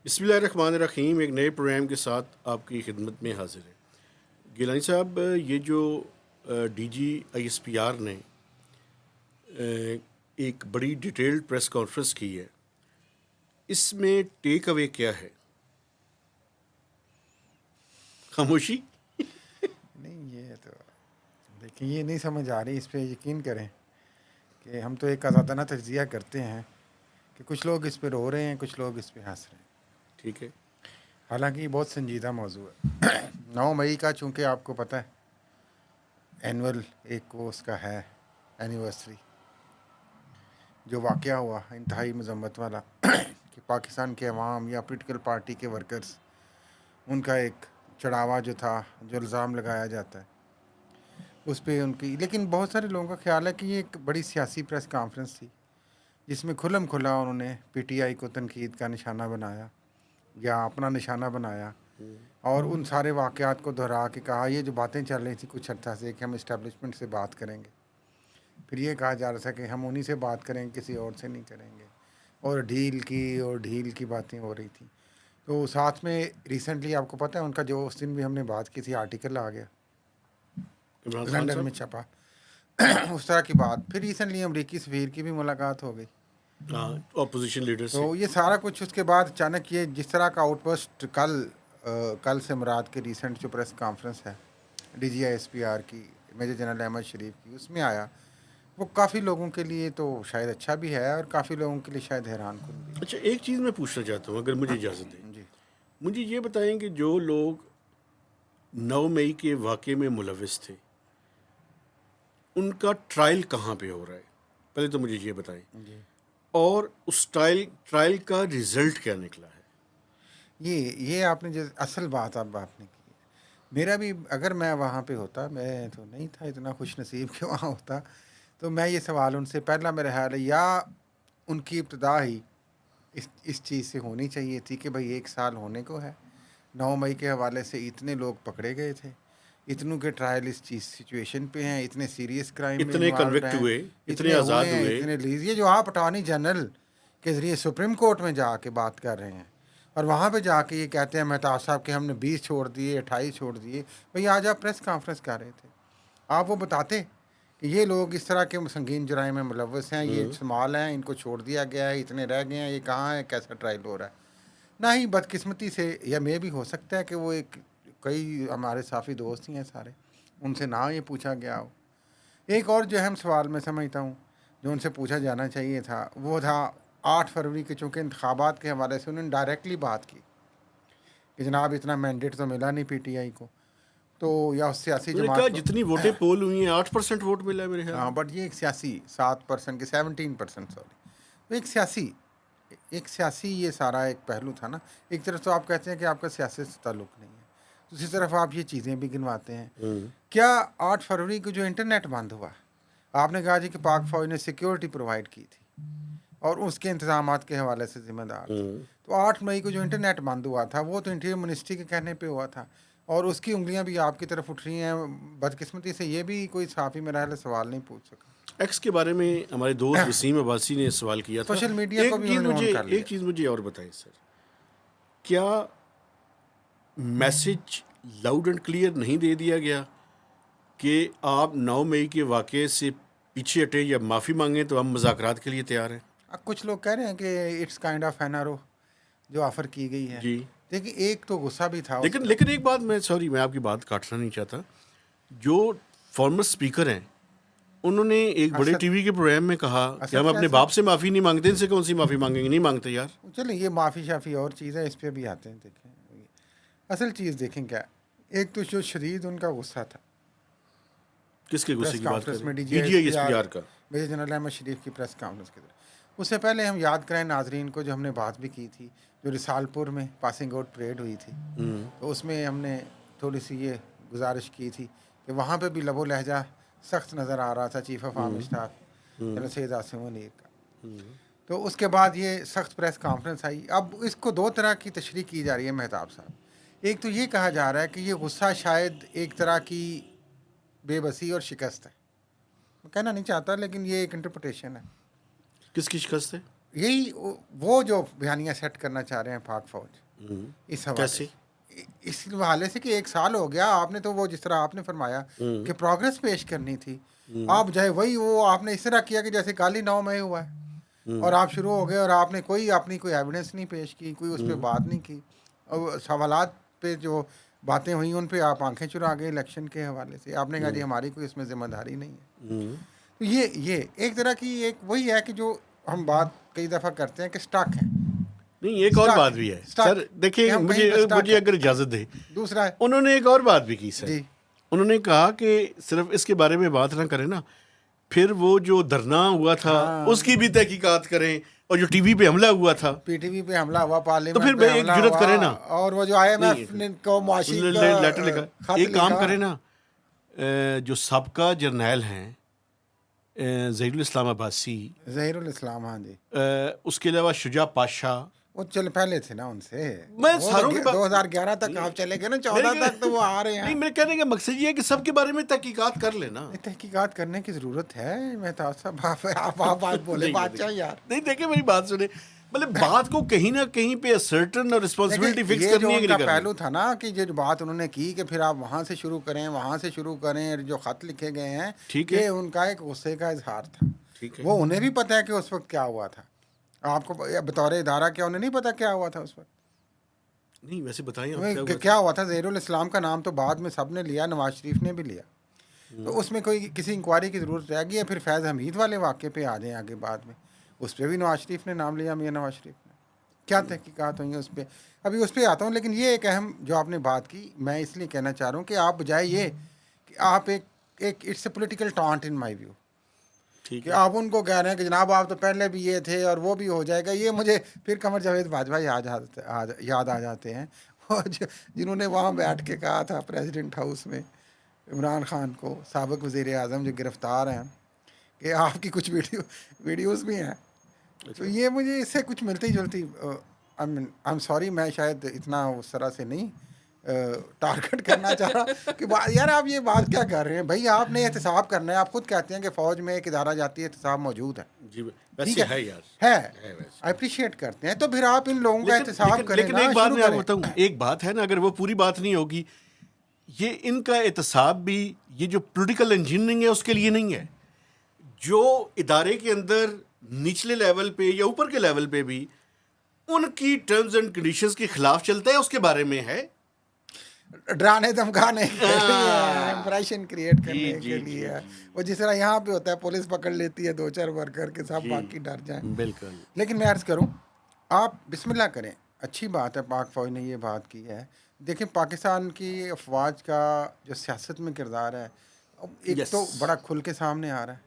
बिस्मिल्लाहिर्रहमानिर्रहीम। एक नए प्रोग्राम के साथ आपकी खिदमत में हाजिर है। गिलानी साहब, ये जो डीजी आईएसपीआर ने एक बड़ी डिटेल्ड प्रेस कॉन्फ्रेंस की है, इसमें टेक अवे क्या है? खामोशी। नहीं, ये तो देखिए, ये नहीं समझ आ रही। इस पे यकीन करें कि हम तो एक आज़ादाना तज्ज़िया करते हैं कि कुछ लोग इस पे रो रहे हैं, कुछ लोग इस पे हंस रहे हैं। ठीक है। हालांकि ये बहुत संजीदा मौजू है। 9 मई का, चूँकि आपको पता है एनुअल एक वो उसका है एनिवर्सरी, जो वाक़या हुआ इंतहाई मजम्मत वाला कि पाकिस्तान के अवाम या पोलिटिकल पार्टी के वर्कर्स, उनका एक चढ़ावा जो था, जो इल्ज़ाम लगाया जाता है उस पे उनकी। लेकिन बहुत सारे लोगों का ख्याल है कि ये एक बड़ी सियासी प्रेस कॉन्फ्रेंस थी, जिसमें खुल्लम खुला उन्होंने पीटीआई को तनकीद का निशाना बनाया या अपना निशाना बनाया, और उन सारे वाक़यात को दोहरा के कहा ये जो बातें चल रही थी कुछ अर्सा से कि हम इस्टेब्लिशमेंट से बात करेंगे, फिर ये कहा जा रहा था कि हम उन्हीं से बात करेंगे, किसी और से नहीं करेंगे, और ढील की बातें हो रही थी। तो साथ में रिसेंटली आपको पता है उनका जो उस दिन भी हमने बात की थी, आर्टिकल आ गया इमरान खान लंदन साहब। में छपा। उस तरह की बात। फिर रिसेंटली अमरीकी सफ़ीर की भी मुलाकात हो गई। हाँ, अपोजिशन लीडर तो से। ये सारा कुछ उसके बाद अचानक ये जिस तरह का आउटपोस्ट कल से मुराद के रिसेंट जो प्रेस कॉन्फ्रेंस है डीजीआईएसपीआर की, मेजर जनरल अहमद शरीफ की, उसमें आया, वो काफ़ी लोगों के लिए तो शायद अच्छा भी है और काफ़ी लोगों के लिए शायद हैरान कुन भी अच्छा, एक चीज़ मैं पूछना चाहता हूँ, अगर मुझे इजाज़त दें। है। जी। मुझे ये बताएं कि जो लोग 9 मई के वाक़े में मुलविस थे, उनका ट्रायल कहाँ पे हो रहा है? पहले तो मुझे ये बताएं। जी। और उस ट्रायल का रिजल्ट क्या निकला है? ये आपने जो असल बात अब आपने की है। मेरा भी, अगर मैं वहाँ पे होता, मैं तो नहीं था इतना खुश नसीब कि वहाँ होता, तो मैं ये सवाल उनसे, पहला मेरा ख्याल है, या उनकी इब्तदा ही इस चीज़ से होनी चाहिए थी कि भाई 1 साल होने को है, 9 मई के हवाले से इतने लोग पकड़े गए थे, इतनों के ट्रायल इस चीज़ सिचुएशन पे हैं, इतने सीरियस क्राइम में इतने इन्वॉल्व कन्विक्ट हैं, हुए, इतने इतने हुए आज़ाद हैं, हुए। इतने रिलीज, ये जो आप अटॉर्नी जनरल के ज़रिए सुप्रीम कोर्ट में जाके बात कर रहे हैं और वहाँ पे जाके ये कहते हैं मेहताब साहब कि हमने 20 छोड़ दिए, 28 छोड़ दिए। भाई आज आप प्रेस कॉन्फ्रेंस कर रहे थे, आप वो बताते कि ये लोग इस तरह के संगीन जुराइम में मुलव्वस हैं, ये शमाल हैं, इनको छोड़ दिया गया है, इतने रह गए हैं, ये कहाँ है, कैसा ट्रायल हो रहा है। ना ही बदकिस्मती से, या मे भी हो सकता है कि वो एक, कई हमारे साफ़ी दोस्त ही हैं सारे, उनसे ना ये पूछा गया हो। एक और जो अहम सवाल मैं समझता हूँ जो उनसे पूछा जाना चाहिए था, वो था 8 फरवरी के, चूँकि इंतखाबात के हवाले से उन्होंने डायरेक्टली बात की कि जनाब इतना मैंडेट तो मिला नहीं पीटीआई को, तो या उस सियासी उन्होंने कहा जमात को। जितनी वोटें पोल हुई हैं 8% वोट मिला है मेरे ख्याल हाँ, में। बट ये एक सियासी 7% के 17%, सॉरी, तो एक सियासी ये सारा एक पहलू था ना। एक तरफ तो आप कहते हैं कि आपका सियासत से ताल्लुक नहीं है, दूसरी तरफ आप ये चीज़ें भी गिनवाते हैं। क्या 8 फरवरी को जो इंटरनेट बंद हुआ, आपने कहा जी कि पाक फौज ने सिक्योरिटी प्रोवाइड की थी और उसके इंतजाम के हवाले से जिम्मेदार थी, तो 8 मई को जो इंटरनेट बंद हुआ था वो तो इंटीरियर मिनिस्ट्री के कहने पे हुआ था, और उसकी उंगलियां भी आपकी तरफ उठ रही हैं। बदकिस्मती से ये भी कोई सहाफ़ी मेरा हाल सवाल नहीं पूछ सका। एक्स के बारे में हमारे दोस्त वसीम अब्बासी ने सवाल किया था। सोशल मीडिया को भी उन्होंने ऑन कर एक लिया। चीज़ मुझे और बताएं सर, क्या मैसेज लाउड एंड क्लियर नहीं दे दिया गया कि आप 9 मई के वाक़े से पीछे हटें या माफ़ी मांगें तो हम मुज़ाकरात के लिए तैयार हैं? अब कुछ लोग कह रहे हैं कि इट्स काइंड ऑफ एनआरओ जो ऑफ़र की गई है। जी। देखिए, एक तो गुस्सा भी था उस लेकिन तरफ। लेकिन एक बात, मैं आपकी बात काटना नहीं चाहता। जो फॉर्मर स्पीकर हैं, उन्होंने एक बड़े असद टीवी के प्रोग्राम में कहा कि असद हम क्या अपने साहब, बाप से माफ़ी नहीं मांगते, इनसे कौन सी माफ़ी मांगेंगे? नहीं मांगते यार। चलिए ये माफ़ी शाफ़ी और चीज़ है, इस पे भी आते हैं। देखें, असल चीज़ देखें क्या, एक तो जो शदीद उनका गुस्सा था किसके गुस्से प्रेस की बात कॉन्फ्रेंस करें? में डीजीआईएसपीआर डीजीआईएसपीआर का। मेजर जनरल अहमद शरीफ की प्रेस कॉन्फ्रेंस के दौरान। उससे पहले हम याद करें नाजरीन को, जो हमने बात भी की थी, जो रिसालपुर में पासिंग आउट परेड हुई थी, तो उसमें हमने थोड़ी सी ये गुजारिश की थी कि वहाँ पे भी लबो लहजा सख्त नज़र आ रहा था chief of army staff general Syed Asim Munir का। तो उसके बाद ये सख्त प्रेस कॉन्फ्रेंस आई। अब इसको दो तरह की तशरीह की जा रही है मेहताब साहब। एक तो ये कहा जा रहा है कि ये गुस्सा शायद एक तरह की बेबसी और शिकस्त है, मैं कहना नहीं चाहता लेकिन ये एक इंटरप्रटेशन है। किसकी शिकस्त है? यही वो जो बयानिया सेट करना चाह रहे हैं पाक फौज इस हवाले कैसे? इस हवाले से कि 1 साल हो गया, आपने तो वो जिस तरह आपने फरमाया कि प्रोग्रेस पेश करनी थी, आप चाहे वही वो आपने इस तरह किया कि जैसे कल ही 9 मई हुआ है और आप शुरू हो गए और आपने अपनी कोई एविडेंस नहीं पेश की, कोई उस पर बात नहीं की, और सवालात पे जो बातें हुई उन पे आप आंखें चुरा गए इलेक्शन के हवाले से, आपने कहा जी हमारी कोई इसमें जिम्मेदारी नहीं है। तो ये एक तरह की एक वही है कि जो हम बात कई दफ़ा करते हैं कि स्टक है। नहीं, एक और बात भी है सर, देखिए मुझे अगर इजाज़त दे, दूसरा है उन्होंने एक और बात भी की सर। जी, उन्होंने कहा कि सिर्फ इसके बारे में बात ना करें ना, फिर वो जो धरना हुआ था उसकी भी तहकीकात करें, और जो टीवी पे हमला हुआ था, पीटीवी पे हमला हुआ, पार्लियामेंट तो फिर पे एक हमला जुर्रत हुआ, करें ना। और वो जो IMF ने को मुआशी लेटर लिखा, एक काम करें ना, जो सबका जर्नैल हैं ज़हीरुल इस्लाम अब्बासी, ज़हीरुल इस्लाम, हाँ जी, उसके अलावा शुजा पाशा, वो चल पहले थे ना उनसे, मैं वो सारों की 2011 तक आप चले गए ना, 14 तक तो वो आ रहे हैं। नहीं, मेरे कहने का मकसद ये है कि सबके बारे में तहकीकात कर लेना। तहकीकात करने की ज़रूरत है, मैं तो साहब आप बात बोले बादशाह यार। नहीं, देखिए मेरी बात सुने, मतलब बात को कहीं ना कहीं पे सर्टन और रिस्पांसिबिलिटी फिक्स करनी है कि नहीं करनी। पहलू था ना कि जो बात उन्होंने की कि फिर आप वहाँ से शुरू करें, जो खत लिखे गए हैं, ठीक है, ये उनका एक गुस्से का इजहार था। ठीक है, वो उन्हें भी पता है कि उस वक्त क्या हुआ था, आपको बतौर इदारा क्या उन्हें नहीं पता क्या हुआ था उस वक्त? नहीं, वैसे बताइए क्या हुआ था। ज़हीरुल इस्लाम का नाम तो बाद में सब ने लिया, नवाज शरीफ ने भी लिया, तो उसमें कोई किसी इंक्वायरी की ज़रूरत रह गई है। फिर फैज़ हमीद वाले वाक़े पे आ जाएं आगे, बाद में उस पर भी नवाज शरीफ ने नाम लिया, मियां नवाज शरीफ ने, क्या तहकीकात हुई है उस पर, अभी उस पर आता हूँ। लेकिन ये एक अहम जो आपने बात की, मैं इसलिए कहना चाह रहा हूँ कि आप बजाय ये कि आप एक it's a political taunt in my view, कि आप उनको कह रहे हैं कि जनाब आप तो पहले भी ये थे और वो भी हो जाएगा, ये मुझे फिर कमर जावेद बाजवा याद आ जाते हैं, वो जिन्होंने वहाँ बैठ के कहा था प्रेसिडेंट हाउस में इमरान खान को, साबिक वज़ीर आज़म जो गिरफ़्तार हैं, कि आपकी कुछ वीडियोस भी हैं। तो ये मुझे इससे कुछ मिलती जुलती, आई एम सॉरी, मैं शायद इतना उस तरह से नहीं टारगेट करना चाह रहा कि यार आप ये बात क्या कर रहे हैं भाई, आपने एहतसाब करना है, आप खुद कहते हैं कि फ़ौज में एक इदारा जाती है, एहतसाब मौजूद है, ठीक है यार, है अप्रिशिएट करते हैं, तो फिर आप इन लोगों का एहतसाब करें। लेकिन एक बात मैं आपको बताऊं, एक बात है ना, अगर वो पूरी बात नहीं होगी, ये इनका एहतसाब भी ये जो पॉलिटिकल इंजीनियरिंग है उसके लिए नहीं है, जो इदारे के अंदर निचले लेवल पे या ऊपर के लेवल पे भी उनकी टर्म्स एंड कंडीशंस के खिलाफ चलता है, उसके बारे में है, डराने धमकाने के लिए, इंप्रेशन क्रिएट करने के लिए। वो जिस तरह यहाँ पे होता है, पुलिस पकड़ लेती है 2-4 वर्कर के, सब बाकी डर जाएं। बिल्कुल। लेकिन मैं अर्ज़ करूँ, आप बिस्मिल्लाह करें, अच्छी बात है पाक फ़ौज ने ये बात की है। देखिए पाकिस्तान की अफवाज का जो सियासत में किरदार है, एक तो बड़ा खुल के सामने आ रहा है,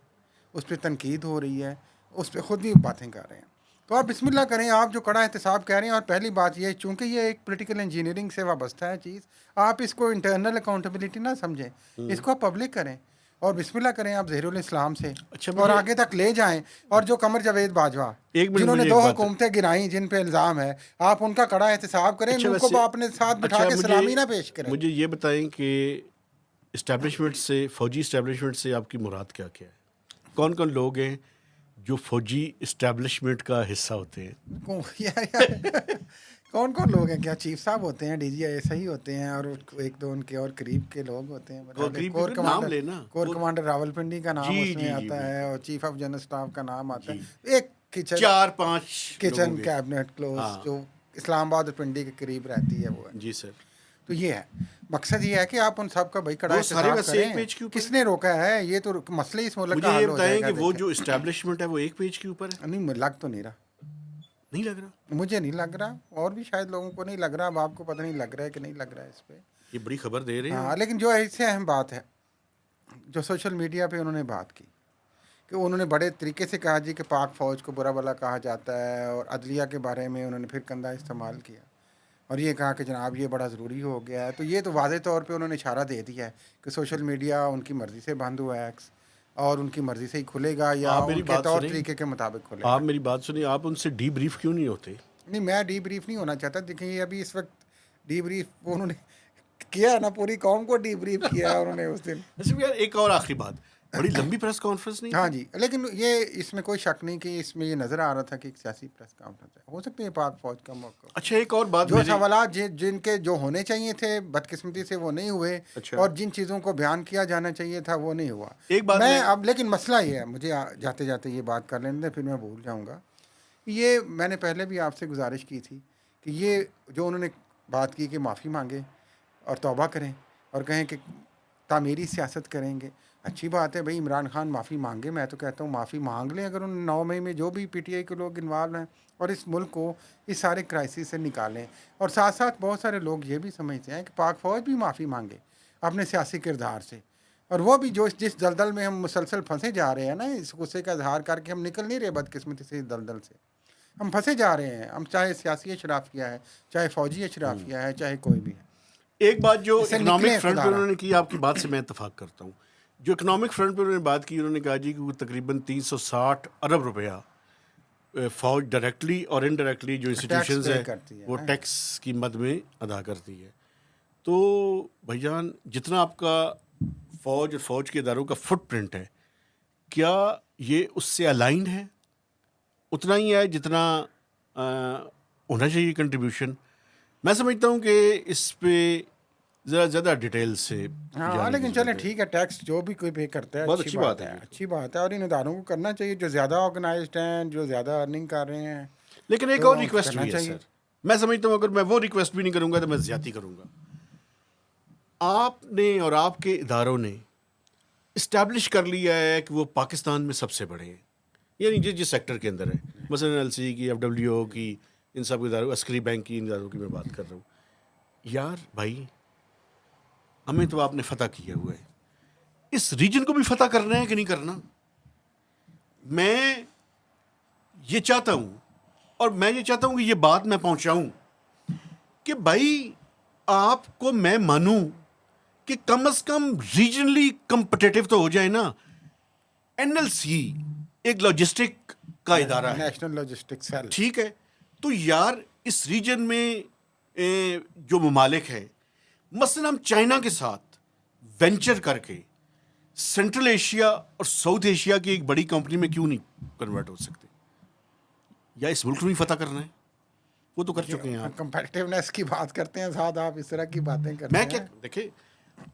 उस पर तनकीद हो रही है, उस पर ख़ुद भी बातें कर रहे हैं, तो आप बिस्मिल्लाह करें, आप जो कड़ा एहतसाब कह रहे हैं। और पहली बात ये, चूँकि ये एक पॉलिटिकल इंजीनियरिंग से वाबस्ता है चीज़, आप इसको इंटरनल अकाउंटेबिलिटी ना समझें, इसको आप पब्लिक करें और बिस्मिल्लाह करें आप ज़हीरुल इस्लाम से, और आगे तक ले जाएं। और जो कमर जावेद बाजवा जिन्होंने 2 हुकूमतें गिराई, जिन पे इल्ज़ाम है, आप उनका कड़ा एहतसाब करें, उनको अपने साथ बिठा के सलामी ना पेश करें। मुझे ये बताएं कि इस्टेब्लिशमेंट से, फ़ौजी इस्टेब्लिशमेंट से आपकी मुराद क्या क्या है? कौन कौन लोग हैं जो फौजी इस्टेब्लिशमेंट का हिस्सा होते हैं? कौन कौन लोग हैं? क्या चीफ साहब होते हैं, DGI सही होते हैं, और एक दो उनके और करीब के लोग होते हैं। कोर कमांडर रावलपिंडी का नाम उसमें आता है, और चीफ ऑफ जनरल स्टाफ का नाम आता है, एक किचन 4-5 किचन कैबिनेट क्लोज जो इस्लामाबाद और पिंडी के करीब रहती है, वो है। जी सर। तो ये है मकसद, ये है कि आप उन सब का भाई कड़ा एहतसाब करें। किसने रोका है? ये तो मसले इस मुल्क का हल हो जाएगा। कि वो जो एस्टेब्लिशमेंट है वो एक पेज के ऊपर है? नहीं, लग तो नहीं रहा, नहीं लग रहा, मुझे नहीं लग रहा, और भी शायद लोगों को नहीं लग रहा। अब आपको पता नहीं लग रहा है कि नहीं लग रहा है इस पर, ये बड़ी खबर दे रहे हैं। हाँ, लेकिन जो इससे अहम बात है, जो सोशल मीडिया पे उन्होंने बात की, कि उन्होंने बड़े तरीके से कहा जी कि पाक फ़ौज को बुरा भला कहा जाता है, और अदलिया के बारे में उन्होंने फिर कंधा इस्तेमाल किया, और ये कहा कि जनाब ये बड़ा ज़रूरी हो गया है। तो ये तो वाज़े तौर पे उन्होंने इशारा दे दिया है कि सोशल मीडिया उनकी मर्ज़ी से बंद हुआ है, और उनकी मर्ज़ी से ही खुलेगा, या उनके तौर तरीके के मुताबिक खुलेगा। आप मेरी बात सुनिए, आप उनसे डीब्रीफ क्यों नहीं होते? नहीं, मैं डीब्रीफ नहीं होना चाहता। देखिए अभी इस वक्त डीब्रीफ उन्होंने किया ना, पूरी कौम को डीब्रीफ किया उन्होंने उस दिन। अच्छा यार, एक और आखिरी बात, बड़ी लंबी प्रेस कॉन्फ्रेंस नहीं हाँ थी? जी, लेकिन ये इसमें कोई शक नहीं कि इसमें ये नज़र आ रहा था कि एक सियासी प्रेस कॉन्फ्रेंस है। हो सकती है पाक फ़ौज का मौक़िफ़, अच्छा, एक और बात जो मेरी। सवालात जिनके जो होने चाहिए थे बदकिस्मती से वो नहीं हुए, अच्छा, और जिन चीज़ों को बयान किया जाना चाहिए था वो नहीं हुआ। एक बात मैं मैं। अब लेकिन मसला ये है, मुझे जाते-जाते ये बात कर लेने दें, फिर मैं भूल जाऊँगा। ये मैंने पहले भी आपसे गुज़ारिश की थी कि ये जो उन्होंने बात की कि माफ़ी माँगे और तौबा करें और कहें कि तामीरी सियासत करेंगे। अच्छी बात है भाई, इमरान खान माफ़ी मांगे, मैं तो कहता हूँ माफ़ी मांग लें अगर उन 9 मई में जो भी पीटीआई के लोग इन्वॉल्व हैं, और इस मुल्क को इस सारे क्राइसिस से निकालें। और साथ साथ बहुत सारे लोग ये भी समझते हैं कि पाक फ़ौज भी माफ़ी मांगे अपने सियासी किरदार से, और वो भी जो जिस दलदल में हम मुसलसल फंसे जा रहे हैं ना, इस गुस्से का इजहार करके हम निकल नहीं रहे बदकिस्मती से इस दलदल से हम फंसे जा रहे हैं। हम चाहे सियासी अशराफिया है, चाहे फ़ौजी अशराफिया है, चाहे कोई भी है, एक बात जो इससे इकोनॉमिक निकलें फ्रंट पे खुदारा। उन्होंने की, आपकी बात से मैं इत्तेफाक करता हूँ। जो इकोनॉमिक फ्रंट पे उन्होंने बात की, उन्होंने कहा जी कि वो तकरीबन 360 अरब रुपया फौज डायरेक्टली और इनडायरेक्टली जो टैक्स इंस्टीट्यूशंस पे है करती है वो ना। टैक्स की मद में अदा करती है। तो भाईजान, जितना आपका फौज और फौज के इदारों का फुटप्रिंट है, क्या ये उससे अलाइंड है? उतना ही है जितना होना चाहिए कंट्रीब्यूशन? मैं समझता हूँ कि इस पे ज़रा ज़्यादा डिटेल से हाँ, जाने की लेकिन चलें ज़रूरत है। ठीक है, टैक्स जो भी कोई पे करता है बहुत अच्छी अच्छी बात बात है है, ये तो। अच्छी बात है, और इन इदारों को करना चाहिए जो ज़्यादा ऑर्गेनाइज्ड हैं, जो ज़्यादा अर्निंग कर रहे हैं, लेकिन एक तो और रिक्वेस्ट करना भी है चाहिए। सर। मैं समझता हूँ अगर मैं वो रिक्वेस्ट भी नहीं करूँगा तो मैं ज़्यादती करूँगा। आपने और आपके इदारों ने इस्टेब्लिश कर लिया है कि वो पाकिस्तान में सबसे बड़े हैं, यानी जिस जिस सेक्टर के अंदर है, मसलन एलसी की, एफडब्ल्यूओ की, इन सब इदारों, अस्करी बैंक की, इन इदारों की मैं बात कर रहा हूँ। यार भाई, हमें तो आपने फतह किया हुआ है, इस रीजन को भी फतह करना है कि नहीं करना? मैं ये चाहता हूँ, और मैं ये चाहता हूँ कि ये बात मैं पहुँचाऊँ कि भाई, आपको मैं मानूं कि कम से कम रीजनली कम्पिटिटिव तो हो जाए ना। एनएलसी एक लॉजिस्टिक का इदारा है, नेशनल लॉजिस्टिक्स सेल। ठीक है? तो यार, इस रीजन में जो ममालिक है, मसलन हम चाइना के साथ वेंचर करके सेंट्रल एशिया और साउथ एशिया की एक बड़ी कंपनी में क्यों नहीं कन्वर्ट हो सकते? या इस मुल्क में ही फतह करना है? वो तो कर चुके हैं आप। कंपेटिटिवनेस की बात करते हैं साथ, आप इस तरह की बातें करते मैं क्या, हैं। देखिए,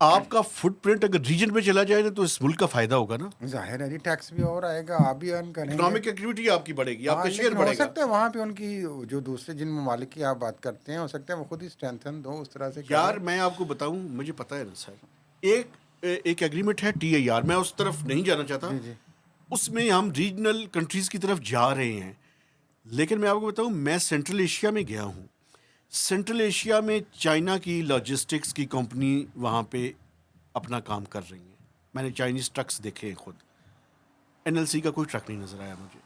आपका फुटप्रिंट अगर रीजन पे चला जाए तो इस मुल्क का फायदा होगा ना। जाहिर है जी, टैक्स भी और आएगा, आप भी अर्न करेंगे। इकोनॉमिक एक्टिविटी आपकी बढ़ेगी, हाँ, आपका शेयर लेकिन हो बढ़ेगा। सकता है वहाँ पे उनकी जो दूसरे जिन ममालिक की आप बात करते हैं, हो सकता है वो खुद ही स्ट्रेंथन दो, उस तरह से यार, करें। मैं आपको बताऊं, मुझे पता है ना सर, एक एग्रीमेंट है टीआईआर, मैं उस तरफ नहीं जाना चाहता। जी जी। उसमें हम रीजनल कंट्रीज की तरफ जा रहे हैं, लेकिन मैं आपको बताऊं, मैं सेंट्रल एशिया में गया हूं। सेंट्रल एशिया में चाइना की लॉजिस्टिक्स की कंपनी वहाँ पे अपना काम कर रही है। मैंने चाइनीज ट्रक्स देखे हैं खुद। एनएलसी का कोई ट्रक नहीं नजर आया मुझे।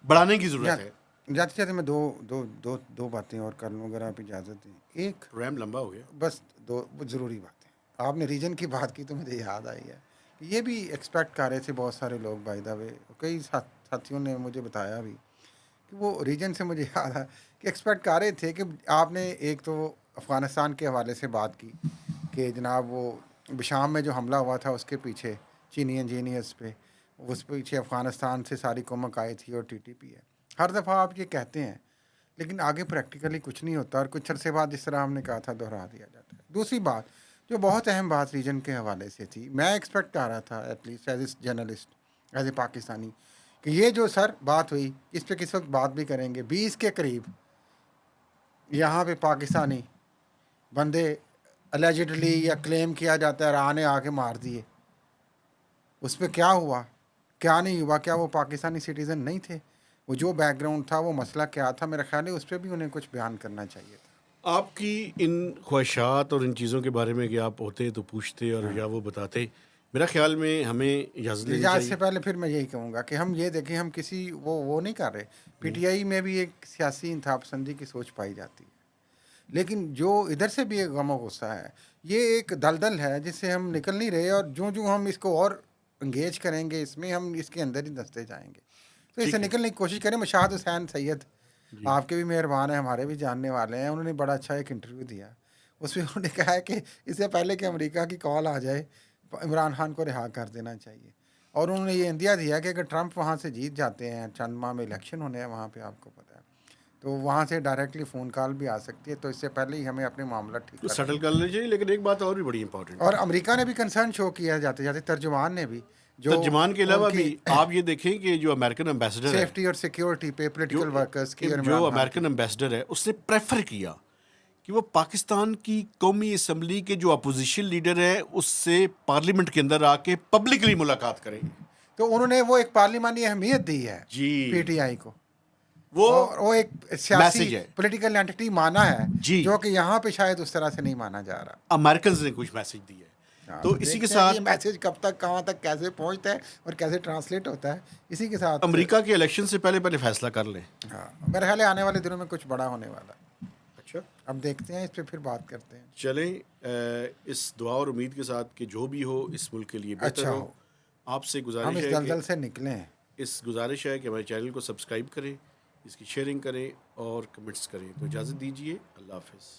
बढ़ाने की जा, जरूरत है। जाते जाते मैं दो दो दो दो बातें और कर लूँ अगर आप इजाज़त दें। एक, प्रोग्राम लंबा हो गया। बस दो ज़रूरी बातें, आपने रीजन की बात की तो मुझे याद आई है कि ये भी एक्सपेक्ट कर रहे थे बहुत सारे लोग, बाय द वे कई साथियों ने मुझे बताया भी कि वो रीजन से मुझे याद है कि एक्सपेक्ट कर रहे थे कि आपने एक तो अफ़गानिस्तान के हवाले से बात की कि जनाब वो शाम में जो हमला हुआ था उसके पीछे चीनी इंजीनियर्स पे, उस पीछे अफ़गानिस्तान से सारी कुमक आई थी और टीटीपी है। हर दफ़ा आप ये कहते हैं, लेकिन आगे प्रैक्टिकली कुछ नहीं होता, और कुछ अरसे बाद जिस तरह हमने कहा था दोहरा दिया जाता है। दूसरी बात, जो बहुत अहम बात रीजन के हवाले से थी, मैं एक्सपेक्ट कर रहा था at least as a journalist, as a Pakistani, कि ये जो सर बात हुई इस पर किस वक्त बात भी करेंगे। 20 के करीब यहाँ पे पाकिस्तानी बंदे अलेजिडली या क्लेम किया जाता है राह ने आके मार दिए, उस पर क्या हुआ क्या नहीं हुआ, क्या वो पाकिस्तानी सिटीज़न नहीं थे, वो जो बैकग्राउंड था, वो मसला क्या था, मेरा ख्याल है उस पर भी उन्हें कुछ बयान करना चाहिए था। आपकी इन ख्वाहिशात और इन चीज़ों के बारे में कि आप होते तो पूछते और या वो बताते, मेरा ख्याल में हमें इजाज़त लेनी इजाज़त से चाहिए। पहले फिर मैं यही कहूँगा कि हम ये देखें, हम किसी वो नहीं कर रहे। पीटीआई में भी एक सियासी इंतहा पसंदी की सोच पाई जाती है, लेकिन जो इधर से भी एक गम गुस्सा है, ये एक दलदल है जिससे हम निकल नहीं रहे, और जो जो हम इसको और इंगेज करेंगे इसमें, हम इसके अंदर ही दसते जाएंगे। तो इससे ठीक है निकलने की कोशिश करें। मशाहद हुसैन सैयद जी। आपके भी मेहरबान हैं, हमारे भी जानने वाले हैं, उन्होंने बड़ा अच्छा एक इंटरव्यू दिया, उसमें उन्होंने कहा है कि इससे पहले कि अमेरिका की कॉल आ जाए, इमरान खान को रिहा कर देना चाहिए। और उन्होंने ये इंदिया दिया कि अगर ट्रंप वहाँ से जीत जाते हैं, चंद माह में इलेक्शन होने हैं वहाँ पे, आपको पता है, तो वहाँ से डायरेक्टली फ़ोन कॉल भी आ सकती है। तो इससे पहले ही हमें अपने मामला ठीक तो कर सेटल कर लेना चाहिए। लेकिन एक बात और भी बड़ी इंपॉर्टेंट और है, अमेरिका ने भी कंसर्न शो किया, जाते जाते तर्जुमान ने भी, जो तर्जमान के अलावा उनकी भी आप ये देखें कि जो अमेरिकन एम्बेसडर है, सेफ्टी और सिक्योरिटी पे जो पॉलिटिकल वर्कर्स की और जो इमरान खान अमेरिकन एम्बेसडर है, उसने प्रेफर किया कि वो पाकिस्तान की कौमी असम्बली के जो अपोजिशन लीडर है उससे पार्लियामेंट के अंदर आके पब्लिकली मुलाकात करें। तो उन्होंने वो एक पार्लिमानी अहमियत दी है जी, पीटीआई को, वो और वो एक सियासी मैसेज है पॉलिटिकल एंटिटी माना है, जी, जो कि यहाँ पे शायद उस तरह से नहीं माना जा रहा। अमेरिकन ने कुछ मैसेज दिया है। हाँ, तो तो इसी के देखते हैं कि ये साथ मैसेज कब तक, कहाँ तक, कैसे पहुँचता है और कैसे ट्रांसलेट होता है। इसी के साथ अमेरिका के इलेक्शन से पहले पहले फैसला कर लें। हाँ, मेरे ख्याल है आने वाले दिनों में कुछ बड़ा होने वाला है। अच्छा, अब देखते हैं, इस पे फिर बात करते हैं। चलें, इस दुआ और उम्मीद के साथ कि जो भी हो इस मुल्क के लिए बेहतर अच्छा हो। हो, आपसे हम गुजारिश इस है दलदल कि से निकलें। हमारे चैनल को सब्सक्राइब करें, इसकी शेयरिंग करें और कमेंट्स करें। तो इजाज़त दीजिए, अल्लाह हाफ़िज़।